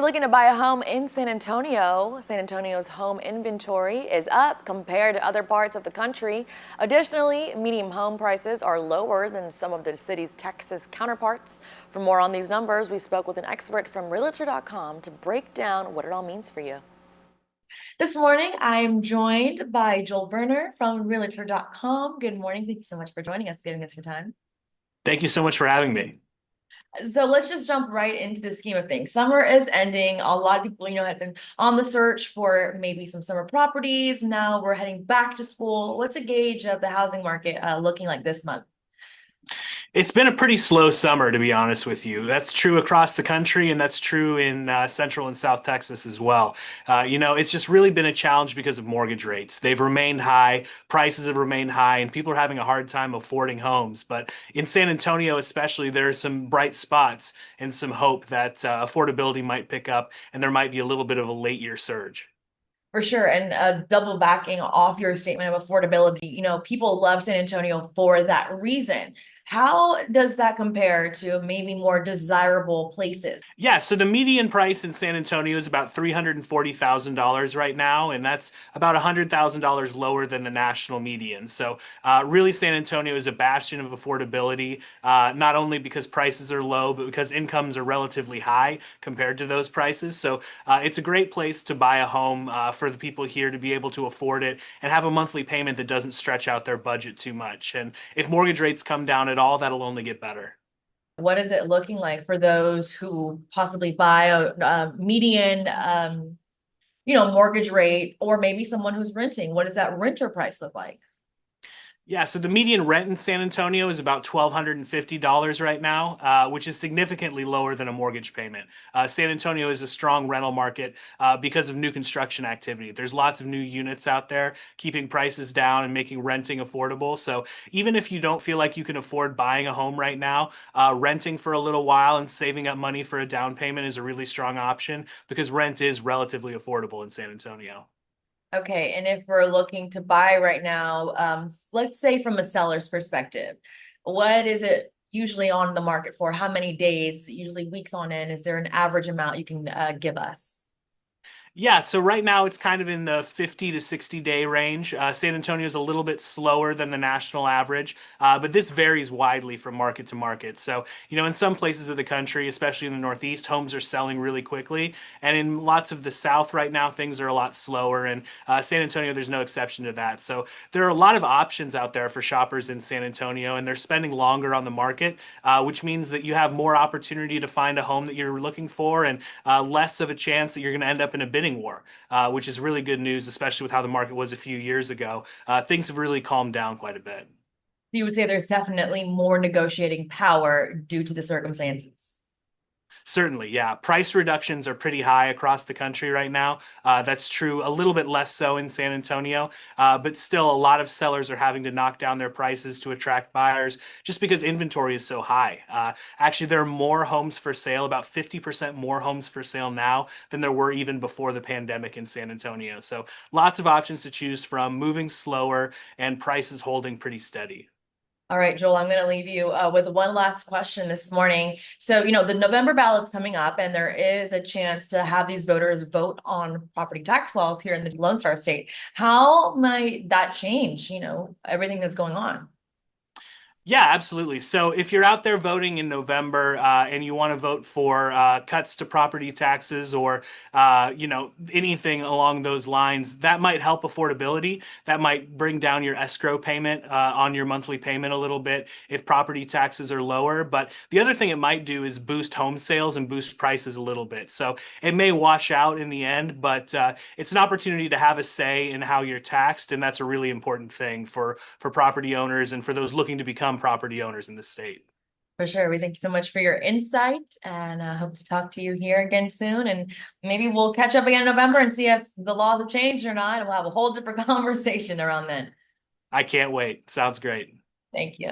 you're looking to buy a home in San Antonio, San Antonio's home inventory is up compared to other parts of the country. Additionally, median home prices are lower than some of the city's Texas counterparts. For more on these numbers, we spoke with an expert from Realtor.com to break down what it all means for you. This morning, I'm joined by Joel Berner from Realtor.com. Good morning. Thank you so much for joining us, giving us your time. Thank you so much for having me. So let's just jump right into the scheme of things. Summer is ending. A lot of people, had been on the search for maybe some summer properties. Now we're heading back to school. What's a gauge of the housing market looking like this month? It's been a pretty slow summer, to be honest with you. That's true across the country, and that's true in Central and South Texas as well. It's just really been a challenge because of mortgage rates. They've remained high, prices have remained high, and people are having a hard time affording homes. But in San Antonio, especially, there are some bright spots and some hope that affordability might pick up, and there might be a little bit of a late year surge. For sure. And double backing off your statement of affordability, people love San Antonio for that reason. How does that compare to maybe more desirable places? Yeah, so the median price in San Antonio is about $340,000 right now, and that's about $100,000 lower than the national median. So, really, San Antonio is a bastion of affordability, not only because prices are low, but because incomes are relatively high compared to those prices. So, it's a great place to buy a home for the people here to be able to afford it and have a monthly payment that doesn't stretch out their budget too much. And if mortgage rates come down at all, that'll only get better. What is it looking like for those who possibly buy a median, mortgage rate, or maybe someone who's renting? What does that renter price look like? Yeah, so the median rent in San Antonio is about $1,250 right now, which is significantly lower than a mortgage payment. San Antonio is a strong rental market because of new construction activity. There's lots of new units out there, keeping prices down and making renting affordable. So even if you don't feel like you can afford buying a home right now, renting for a little while and saving up money for a down payment is a really strong option because rent is relatively affordable in San Antonio. Okay, and if we're looking to buy right now, let's say from a seller's perspective, what is it usually on the market for? How many days, usually weeks on end? Is there an average amount you can give us? Yeah, so right now it's kind of in the 50 to 60 day range. San Antonio is a little bit slower than the national average, but this varies widely from market to market. So, in some places of the country, especially in the Northeast, homes are selling really quickly. And in lots of the South right now, things are a lot slower. And San Antonio, there's no exception to that. So there are a lot of options out there for shoppers in San Antonio, and they're spending longer on the market, which means that you have more opportunity to find a home that you're looking for and less of a chance that you're going to end up in a bidding war, which is really good news, especially with how the market was a few years ago. Things have really calmed down quite a bit. You would say there's definitely more negotiating power due to the circumstances. Certainly, yeah. Price reductions are pretty high across the country right now. That's true a little bit less so in San Antonio, but still a lot of sellers are having to knock down their prices to attract buyers just because inventory is so high. Actually, there are more homes for sale, about 50% more homes for sale now than there were even before the pandemic in San Antonio. So lots of options to choose from, moving slower, and prices holding pretty steady. All right, Joel, I'm going to leave you with one last question this morning. So, the November ballot's coming up, and there is a chance to have these voters vote on property tax laws here in the Lone Star State. How might that change, everything that's going on? Yeah, absolutely. So if you're out there voting in November and you want to vote for cuts to property taxes or anything along those lines, that might help affordability. That might bring down your escrow payment on your monthly payment a little bit if property taxes are lower. But the other thing it might do is boost home sales and boost prices a little bit. So it may wash out in the end, but it's an opportunity to have a say in how you're taxed, and that's a really important thing for property owners and for those looking to become property owners in the state. For sure. We thank you so much for your insight, and I hope to talk to you here again soon. And maybe we'll catch up again in November and see if the laws have changed or not. And we'll have a whole different conversation around then. I can't wait. Sounds great. Thank you.